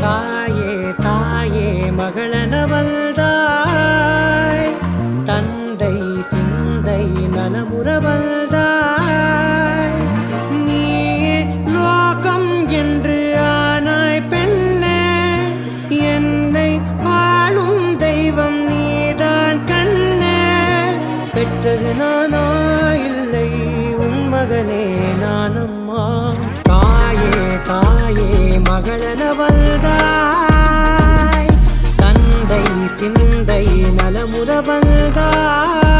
தாயே தாயே மகளென வந்தாய், தந்தை சிந்தை நலமுற வந்தாய். நீயே லோகம் என்று ஆனாய் பெண்ணே, என்னை ஆளும் தெய்வம் நீதான் கண்ணே. பெற்றது நானா இல்லை உன் மகனே நானம்மா. தாயே தாயே மகளென வந்தாய், தந்தை சிந்தை நலமுற வந்தாய்.